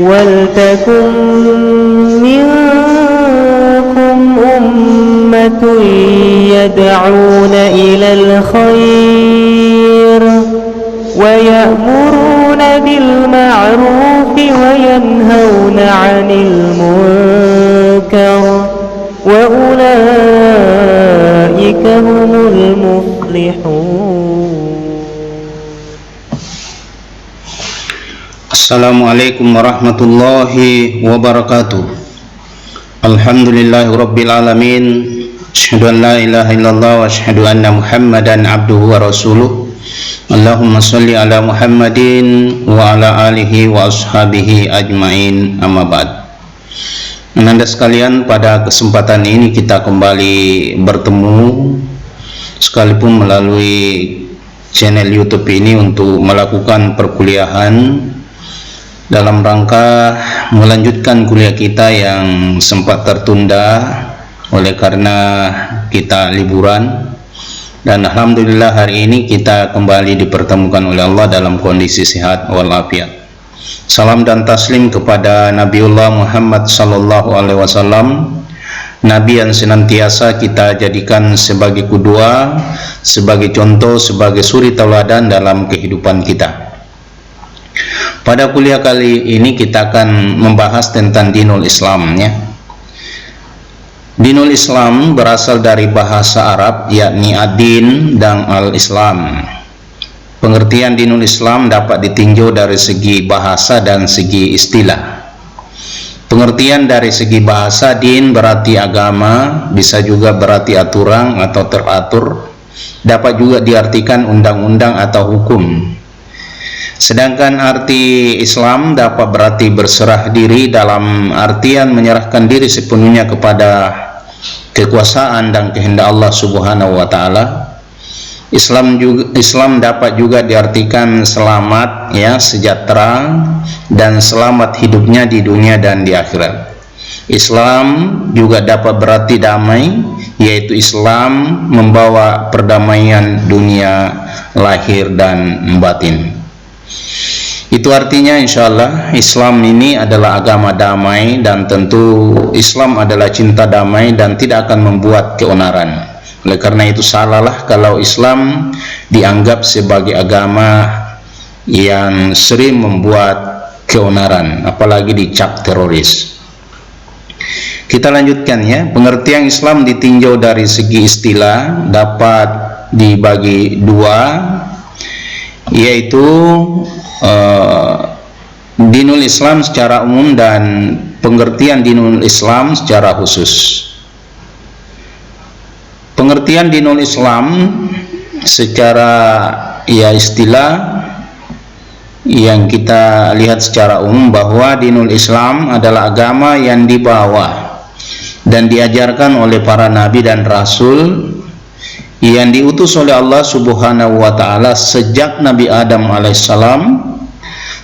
ولتكن منكم أمة يدعون إلى الخير ويأمرون بالمعروف وينهون عن المنكر وأولئك هم المفلحون. Assalamualaikum warahmatullahi wabarakatuh. Alhamdulillahirabbil alamin. Asyhadu an la ilaha illallah wa asyhadu anna Muhammadan abduhu wa rasuluh. Allahumma shalli ala Muhammadin wa ala alihi wa ashabihi ajmain, amma ba'd. Ananda sekalian, pada kesempatan ini kita kembali bertemu sekalipun melalui channel YouTube ini untuk melakukan perkuliahan dalam rangka melanjutkan kuliah kita yang sempat tertunda oleh karena kita liburan, dan alhamdulillah hari ini kita kembali dipertemukan oleh Allah dalam kondisi sehat walafiat. Salam dan taslim kepada Nabiullah Muhammad sallallahu alaihi wasallam, Nabi yang senantiasa kita jadikan sebagai qudwah, sebagai contoh, sebagai suri tauladan dalam kehidupan kita. Pada kuliah kali ini kita akan membahas tentang dinul Islam, ya. Dinul Islam berasal dari bahasa Arab, yakni ad-din dan al-Islam. Pengertian dinul Islam dapat ditinjau dari segi bahasa dan segi istilah. Pengertian dari segi bahasa, din berarti agama, bisa juga berarti aturan atau teratur, dapat juga diartikan undang-undang atau hukum. Sedangkan arti Islam dapat berarti berserah diri dalam artian menyerahkan diri sepenuhnya kepada kekuasaan dan kehendak Allah Subhanahu wa taala. Islam dapat juga diartikan selamat, ya, sejahtera dan selamat hidupnya di dunia dan di akhirat. Islam juga dapat berarti damai, yaitu Islam membawa perdamaian dunia lahir dan batin. Itu artinya insyaallah Islam ini adalah agama damai, dan tentu Islam adalah cinta damai dan tidak akan membuat keonaran. Oleh karena itu salahlah kalau Islam dianggap sebagai agama yang sering membuat keonaran, apalagi dicap teroris. Kita lanjutkan, ya. Pengertian Islam ditinjau dari segi istilah dapat dibagi dua, yaitu dinul Islam secara umum dan pengertian dinul Islam secara khusus. Pengertian dinul Islam secara, ya, istilah yang kita lihat secara umum bahwa dinul Islam adalah agama yang dibawa dan diajarkan oleh para nabi dan rasul yang diutus oleh Allah Subhanahu wa taala sejak Nabi Adam alaihissalam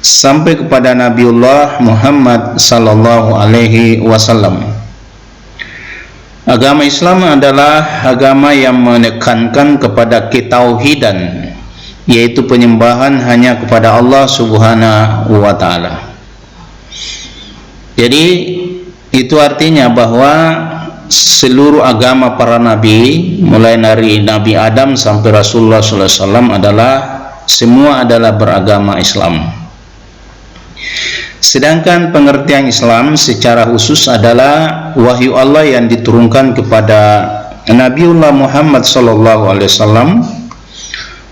sampai kepada Nabiullah Muhammad sallallahu alaihi wasallam. Agama Islam adalah agama yang menekankan kepada ketauhidan, yaitu penyembahan hanya kepada Allah Subhanahu wa taala. Jadi itu artinya bahwa seluruh agama para nabi, mulai dari Nabi Adam sampai Rasulullah SAW semua adalah beragama Islam. Sedangkan pengertian Islam secara khusus adalah wahyu Allah yang diturunkan kepada Nabiullah Muhammad SAW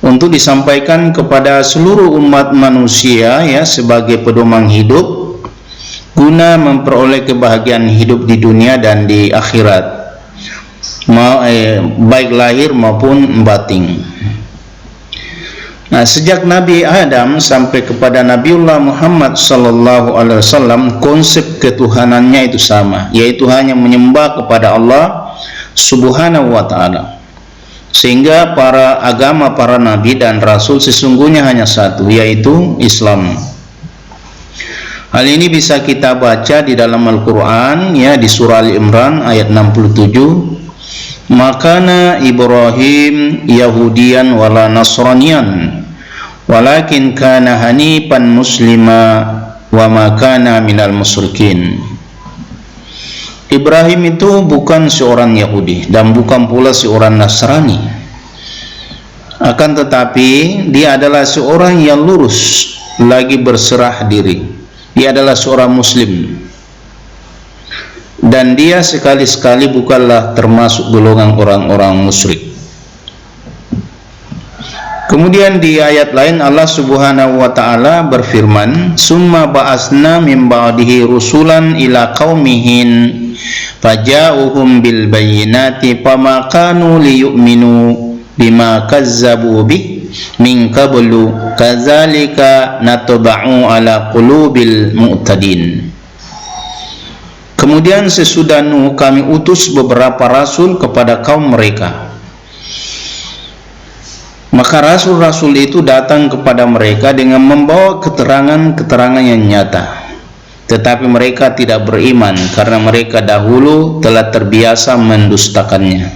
untuk disampaikan kepada seluruh umat manusia, ya, sebagai pedoman hidup guna memperoleh kebahagiaan hidup di dunia dan di akhirat, baik lahir maupun batin. Nah, sejak Nabi Adam sampai kepada Nabiullah Muhammad SAW, konsep ketuhanannya itu sama, yaitu hanya menyembah kepada Allah Subhanahu wa taala. Sehingga agama para nabi dan rasul sesungguhnya hanya satu, yaitu Islam. Hal ini bisa kita baca di dalam Al-Quran, ya, di surah Al-Imran ayat 67. Makana Ibrahim Yahudian wala Nasranian walakin kana hanifan muslima wa ma kana minal musyrikin. Ibrahim itu bukan seorang Yahudi dan bukan pula seorang Nasrani. Akan tetapi dia adalah seorang yang lurus lagi berserah diri. Dia adalah seorang Muslim. Dan dia sekali-sekali bukanlah termasuk golongan orang-orang musyrik. Kemudian di ayat lain Allah Subhanahu wa taala berfirman, "Summa ba'asna min ba'dihi rusulan ila qaumihin faja'uhum bil bayyinati fama kanu liyu'minu bima kazzabu bih min qablu kadzalika natba'u ala qulubil mu'tadin." Kemudian sesudah Nuh kami utus beberapa rasul kepada kaum mereka. Maka rasul-rasul itu datang kepada mereka dengan membawa keterangan-keterangan yang nyata. Tetapi mereka tidak beriman karena mereka dahulu telah terbiasa mendustakannya.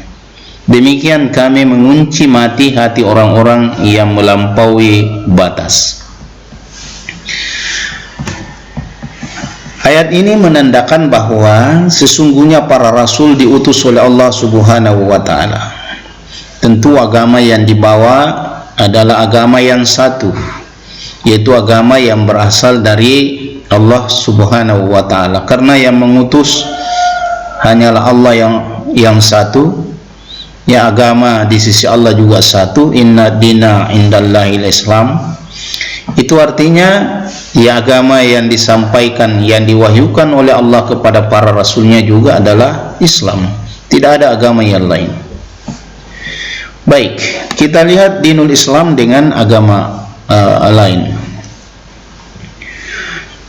Demikian kami mengunci mati hati orang-orang yang melampaui batas. Ayat ini menandakan bahwa sesungguhnya para rasul diutus oleh Allah Subhanahu wa taala. Tentu agama yang dibawa adalah agama yang satu, yaitu agama yang berasal dari Allah Subhanahu wa taala. Karena yang mengutus hanyalah Allah yang satu. Ya, agama di sisi Allah juga satu. Inna dina indallahil Islam. Itu artinya ya agama yang disampaikan, yang diwahyukan oleh Allah kepada para rasulnya juga adalah Islam. Tidak ada agama yang lain. Baik, kita lihat dinul Islam dengan agama lain.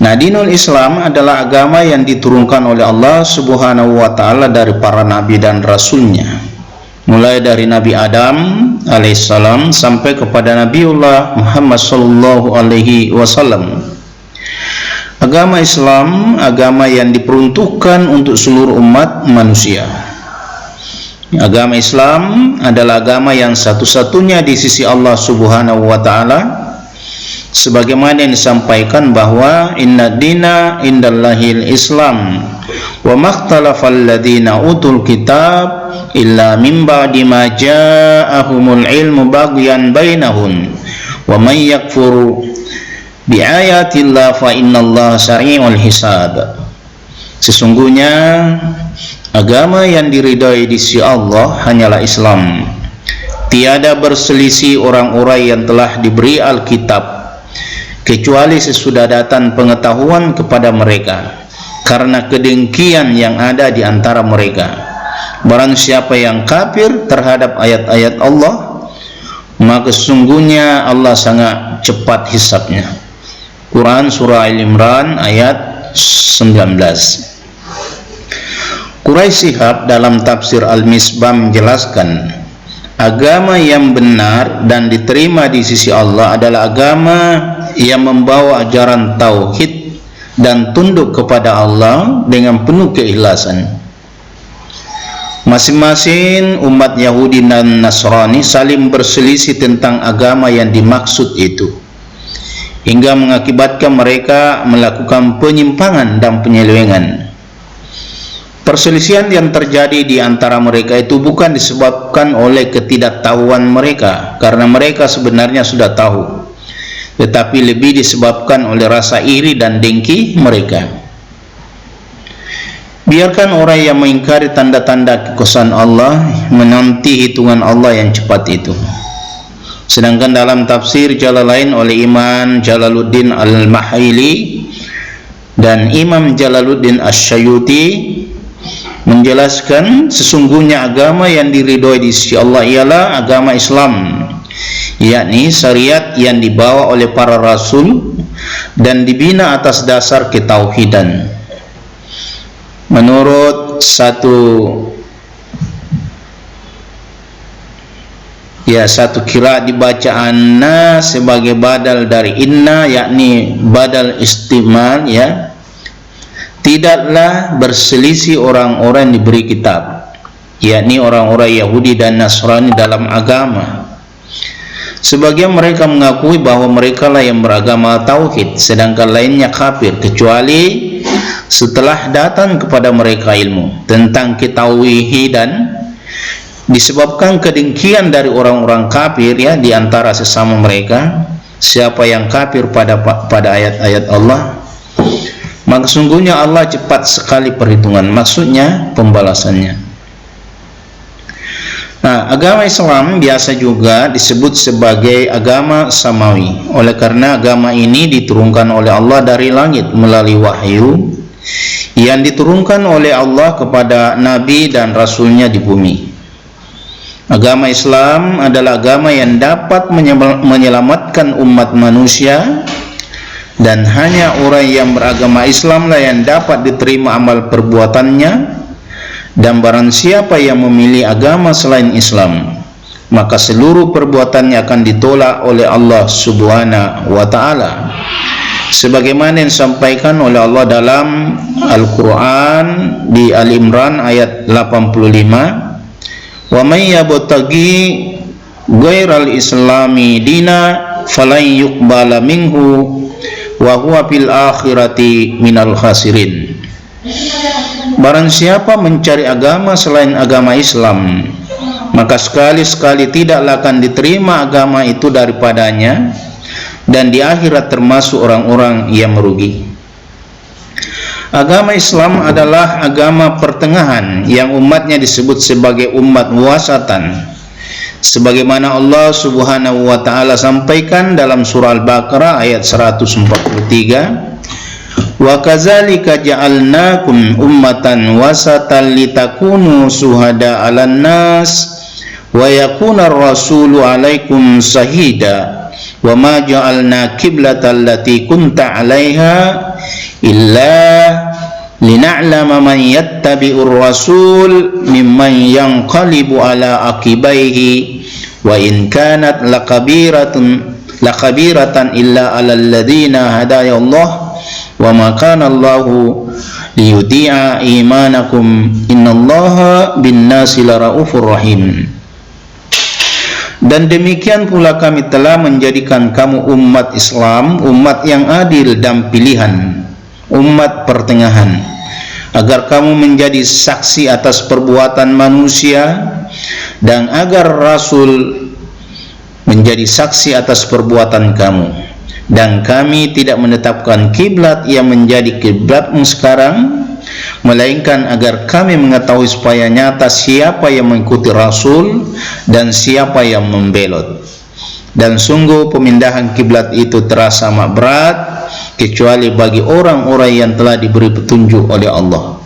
Nah, dinul Islam adalah agama yang diturunkan oleh Allah Subhanahu wa taala dari para nabi dan rasulnya. Mulai dari Nabi Adam alaihissalam sampai kepada Nabiullah Muhammad sallallahu alaihi wasallam. Agama Islam agama yang diperuntukkan untuk seluruh umat manusia. Agama Islam adalah agama yang satu-satunya di sisi Allah Subhanahu wa taala, sebagaimana yang disampaikan bahwa inna dina indallahil Islam wa makhtalafal ladzina utul kitab illa min ba'di ma ja'ahumul ilmu baghyan bainahum wa may yakfur bi ayatillah fa innallaha sari'ul hisab. Sesungguhnya agama yang diridai di sisi Allah hanyalah Islam. Tiada berselisih orang-orang yang telah diberi Alkitab, kecuali sesudah datang pengetahuan kepada mereka, karena kedengkian yang ada di antara mereka. Barang siapa yang kafir terhadap ayat-ayat Allah, maka sesungguhnya Allah sangat cepat hisabnya. Quran Surah Al-Imran ayat 19. Quraisy Shihab dalam tafsir Al-Misbah menjelaskan, agama yang benar dan diterima di sisi Allah adalah agama yang membawa ajaran tauhid dan tunduk kepada Allah dengan penuh keikhlasan. Masing-masing umat Yahudi dan Nasrani saling berselisih tentang agama yang dimaksud itu, hingga mengakibatkan mereka melakukan penyimpangan dan penyelewengan. Perselisihan yang terjadi di antara mereka itu bukan disebabkan oleh ketidaktahuan mereka, karena mereka sebenarnya sudah tahu, tetapi lebih disebabkan oleh rasa iri dan dengki mereka. Biarkan orang yang mengingkari tanda-tanda kekuasaan Allah menanti hitungan Allah yang cepat itu. Sedangkan dalam tafsir Jalalain oleh Imam Jalaluddin Al-Mahili dan Imam Jalaluddin Asy-Syuyuti menjelaskan, sesungguhnya agama yang diridhoi di sisi Allah ialah agama Islam, yakni syariat yang dibawa oleh para rasul dan dibina atas dasar ketauhidan. Menurut satu kira dibaca anna sebagai badal dari inna, yakni badal istimal, ya. Tidaklah berselisih orang-orang diberi kitab, yakni orang-orang Yahudi dan Nasrani dalam agama, Sebagian mereka mengakui bahwa mereka lah yang beragama tauhid, sedangkan lainnya kafir, kecuali setelah datang kepada mereka ilmu tentang ketauhidan. Disebabkan kedengkian dari orang-orang kafir ya di antara sesama mereka, siapa yang kafir pada ayat-ayat Allah, maka sungguhnya Allah cepat sekali perhitungan, maksudnya pembalasannya. Nah, agama Islam biasa juga disebut sebagai agama samawi, oleh karena agama ini diturunkan oleh Allah dari langit melalui wahyu yang diturunkan oleh Allah kepada Nabi dan Rasulnya di bumi. Agama Islam adalah agama yang dapat menyelamatkan umat manusia, dan hanya orang yang beragama Islamlah yang dapat diterima amal perbuatannya. Dan barang siapa yang memilih agama selain Islam, maka seluruh perbuatannya akan ditolak oleh Allah Subhanahu wa ta'ala, sebagaimana yang disampaikan oleh Allah dalam Al-Quran di Al-Imran ayat 85, wa may yabtaghi ghairal islami dina falan yuqbala minhu wa huwa fil akhirati minal khasirin. Barang siapa mencari agama selain agama Islam, maka sekali-sekali tidaklah akan diterima agama itu daripadanya, dan di akhirat termasuk orang-orang yang merugi. Agama Islam adalah agama pertengahan yang umatnya disebut sebagai umat wasatan, sebagaimana Allah Subhanahu wa ta'ala sampaikan dalam surah Al-Baqarah ayat 143, wa kadzalika ja'alnakum ummatan wasatan litakunu syuhada 'alan nas wa yakuna ar-rasulu 'alaikum shahida wa ma ja'alna qiblatan allati kunta 'alaiha illa lina'lama man yattabi'ur rasul mimman yanqalibu 'ala aqibaihi wa in kanat lakabiratan illa 'alal ladzina hadayallahu wa ma kana Allahu liyudhi'a imanakum innallaha bin-nasi laraufur rahim. Dan demikian pula kami telah menjadikan kamu umat Islam, umat yang adil dan pilihan, umat pertengahan, agar kamu menjadi saksi atas perbuatan manusia, dan agar Rasul menjadi saksi atas perbuatan kamu. Dan kami tidak menetapkan kiblat yang menjadi kiblatmu sekarang, melainkan agar kami mengetahui supaya nyata siapa yang mengikuti Rasul dan siapa yang membelot. Dan sungguh pemindahan kiblat itu terasa amat berat, kecuali bagi orang-orang yang telah diberi petunjuk oleh Allah.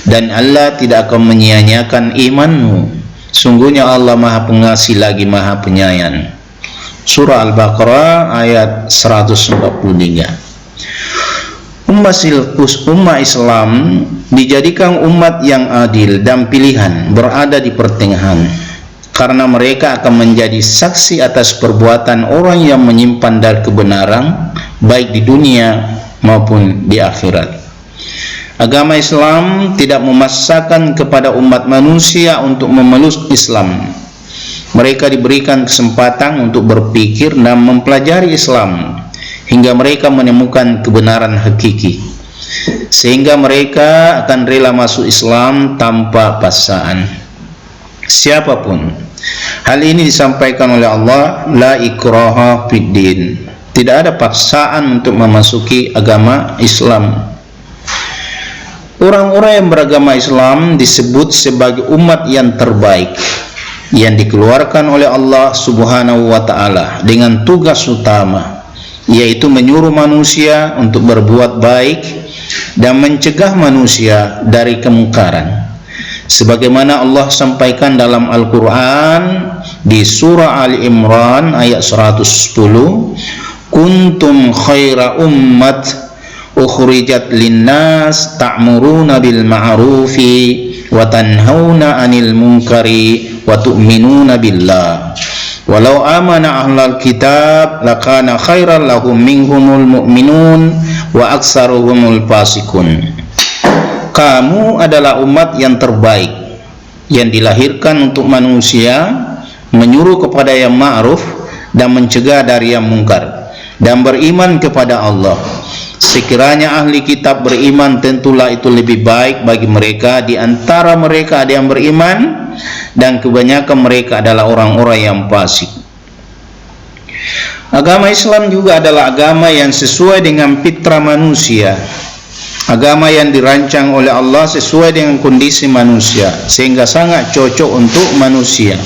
Dan Allah tidak akan menyia-nyiakan imanmu. Sungguhnya Allah Maha Pengasih lagi Maha Penyayang. Surah Al-Baqarah ayat 143. Umat Islam dijadikan umat yang adil dan pilihan, berada di pertengahan, karena mereka akan menjadi saksi atas perbuatan orang yang menyimpan dari kebenaran, baik di dunia maupun di akhirat. Agama Islam tidak memaksakan kepada umat manusia untuk memeluk Islam. Mereka diberikan kesempatan untuk berpikir dan mempelajari Islam hingga mereka menemukan kebenaran hakiki, sehingga mereka akan rela masuk Islam tanpa paksaan siapapun. Hal ini disampaikan oleh Allah, la ikraha fid din. Tidak ada paksaan untuk memasuki agama Islam. Orang-orang yang beragama Islam disebut sebagai umat yang terbaik, yang dikeluarkan oleh Allah Subhanahu wa ta'ala dengan tugas utama, yaitu menyuruh manusia untuk berbuat baik dan mencegah manusia dari kemungkaran, sebagaimana Allah sampaikan dalam Al-Quran di surah Al-Imran ayat 110, kuntum khaira ummat ukhrijat linnas ta'muruna bil ma'rufi wa tanhauna 'anil munkari wa tu'minuna billah walau amana ahlul kitab lakana khairan lahum minhumul mu'minun wa aktsaruhumul fasikun. Kamu adalah umat yang terbaik, yang dilahirkan untuk manusia, menyuruh kepada yang ma'ruf dan mencegah dari yang mungkar, dan beriman kepada Allah. Sekiranya ahli kitab beriman, tentulah itu lebih baik bagi mereka. Di antara mereka ada yang beriman, dan kebanyakan mereka adalah orang-orang yang fasik. Agama Islam juga adalah agama yang sesuai dengan fitrah manusia, agama yang dirancang oleh Allah sesuai dengan kondisi manusia, sehingga sangat cocok untuk manusia.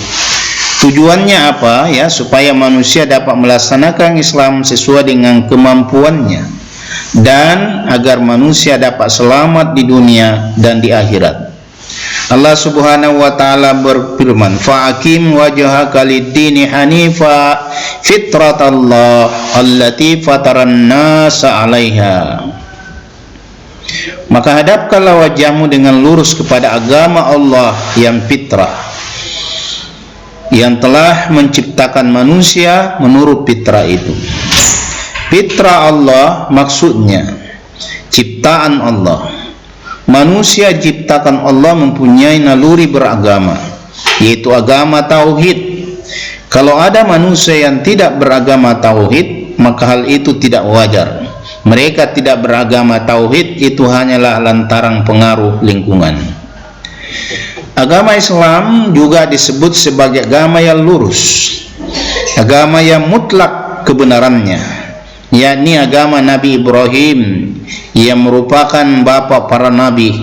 Tujuannya apa? Ya, supaya manusia dapat melaksanakan Islam sesuai dengan kemampuannya, dan agar manusia dapat selamat di dunia dan di akhirat. Allah Subhanahu wa taala berfirman, "Fa'aqim wajhaka lid-dini hanifa fitratallah allati fataran nasa 'alaiha." Maka hadapkanlah wajahmu dengan lurus kepada agama Allah yang fitrah, yang telah menciptakan manusia menurut fitrah itu. Fitrah Allah maksudnya ciptaan Allah. Manusia ciptakan Allah mempunyai naluri beragama, yaitu agama tauhid. Kalau ada manusia yang tidak beragama tauhid, maka hal itu tidak wajar. Mereka tidak beragama tauhid itu hanyalah lantaran pengaruh lingkungan. Agama Islam juga disebut sebagai agama yang lurus, agama yang mutlak kebenarannya, yakni agama Nabi Ibrahim yang merupakan bapa para nabi.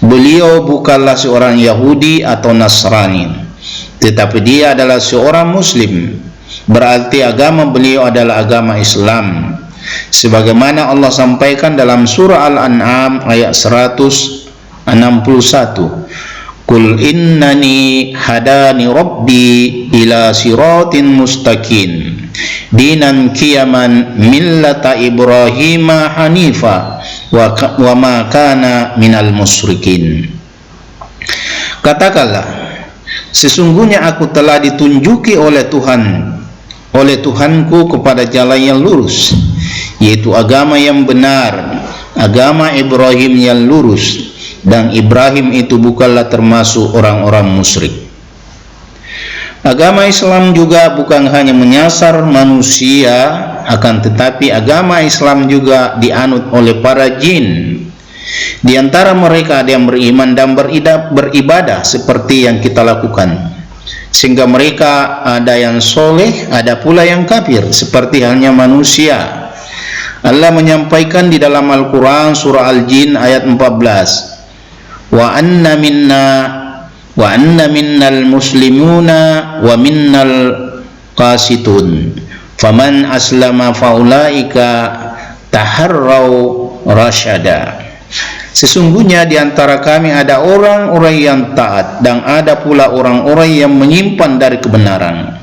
Beliau bukanlah seorang Yahudi atau Nasrani, tetapi dia adalah seorang Muslim. Berarti agama beliau adalah agama Islam, sebagaimana Allah sampaikan dalam surah Al-An'am ayat 161. Qul innani hadani rabbi ila siratin mustaqim dinan qiyaman millata Ibrahima hanifa wa ma kana minal musyrikin. Katakanlah, sesungguhnya aku telah ditunjuki oleh Tuhanku kepada jalan yang lurus, yaitu agama yang benar, agama Ibrahim yang lurus, dan Ibrahim itu bukanlah termasuk orang-orang musyrik. Agama Islam juga bukan hanya menyasar manusia, akan tetapi agama Islam juga dianut oleh para jin. Di antara mereka ada yang beriman dan beribadah seperti yang kita lakukan, sehingga mereka ada yang soleh, ada pula yang kafir, seperti halnya manusia. Allah menyampaikan di dalam Al-Quran surah Al-Jin ayat 14, wa anna minnal muslimuna wa minnal qasitun faman aslama faulaika taharraw rasyada. Sesungguhnya di antara kami ada orang-orang yang taat, dan ada pula orang-orang yang menyimpan dari kebenaran.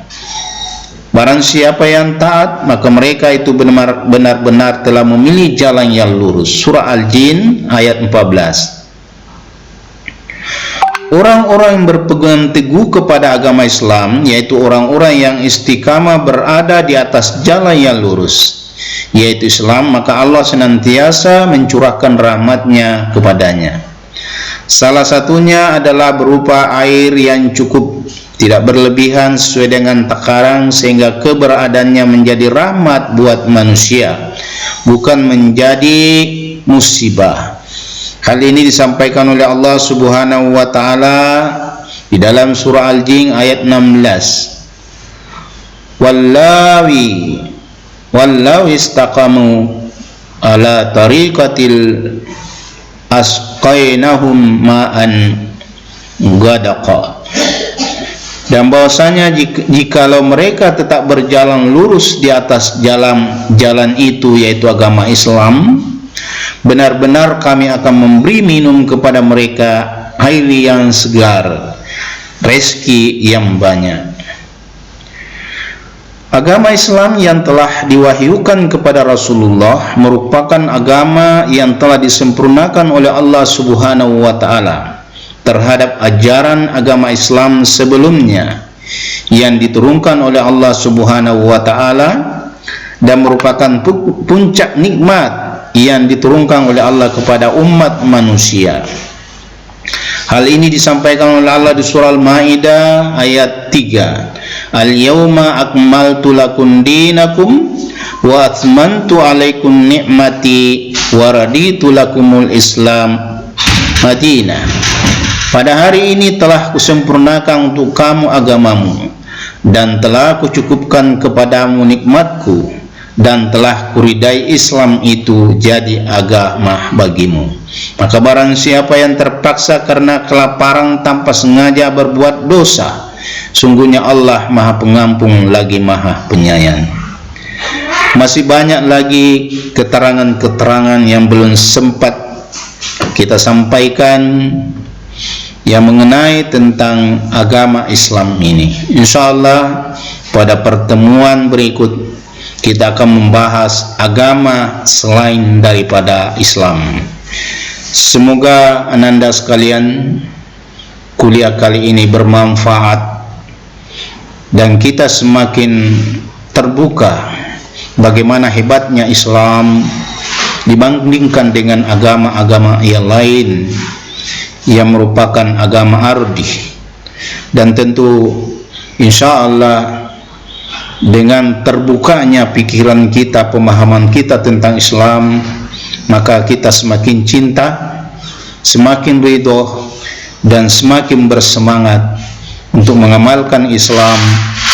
Barang siapa yang taat, maka mereka itu benar-benar telah memilih jalan yang lurus. Surah Al-Jin ayat 14. Orang-orang yang berpegang teguh kepada agama Islam, yaitu orang-orang yang istiqamah berada di atas jalan yang lurus, yaitu Islam, maka Allah senantiasa mencurahkan rahmat-Nya kepadanya. Salah satunya adalah berupa air yang cukup, tidak berlebihan sesuai dengan takaran, sehingga keberadaannya menjadi rahmat buat manusia, bukan menjadi musibah. Hal ini disampaikan oleh Allah Subhanahu wa taala di dalam surah Al-Jin ayat 16. Wallahi istaqamu ala tariqatil asqainahum ma'an ghadaqa. Dan bahwasanya jikalau mereka tetap berjalan lurus di atas jalan itu, yaitu agama Islam, benar-benar kami akan memberi minum kepada mereka air yang segar, rezeki yang banyak. Agama Islam yang telah diwahyukan kepada Rasulullah merupakan agama yang telah disempurnakan oleh Allah Subhanahu wa taala terhadap ajaran agama Islam sebelumnya yang diturunkan oleh Allah Subhanahu wa taala, dan merupakan puncak nikmat yang diturunkan oleh Allah kepada umat manusia. Hal ini disampaikan oleh Allah di surah Al-Maidah ayat 3. Al-yawma akmaltu lakum dinakum wa atmamtu alaikum ni'mati wa raditu lakumul Islam madinah. Pada hari ini telah kusempurnakan untuk kamu agamamu, dan telah kucukupkan kepadamu nikmatku, dan telah kuridai Islam itu jadi agama bagimu. Maka barang siapa yang terpaksa karena kelaparan tanpa sengaja berbuat dosa, sungguhnya Allah Maha Pengampun lagi Maha Penyayang. Masih banyak lagi keterangan-keterangan yang belum sempat kita sampaikan yang mengenai tentang agama Islam ini. InsyaAllah pada pertemuan berikut kita akan membahas agama selain daripada Islam. Semoga ananda sekalian kuliah kali ini bermanfaat dan kita semakin terbuka bagaimana hebatnya Islam dibandingkan dengan agama-agama yang lain yang merupakan agama ardi. Dan tentu insyaallah dengan terbukanya pikiran kita, pemahaman kita tentang Islam, maka kita semakin cinta, semakin ridho, dan semakin bersemangat untuk mengamalkan Islam,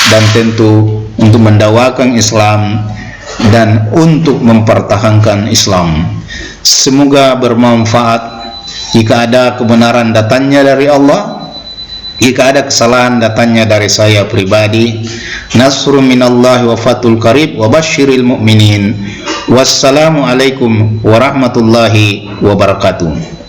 dan tentu untuk mendakwakan Islam dan untuk mempertahankan Islam. Semoga bermanfaat. Jika ada kebenaran datangnya dari Allah, jika ada kesalahan datangnya dari saya pribadi. Nasrun minallahi wa fathul qarib wa basyiril mu'minin. Wassalamualaikum warahmatullahi wabarakatuh.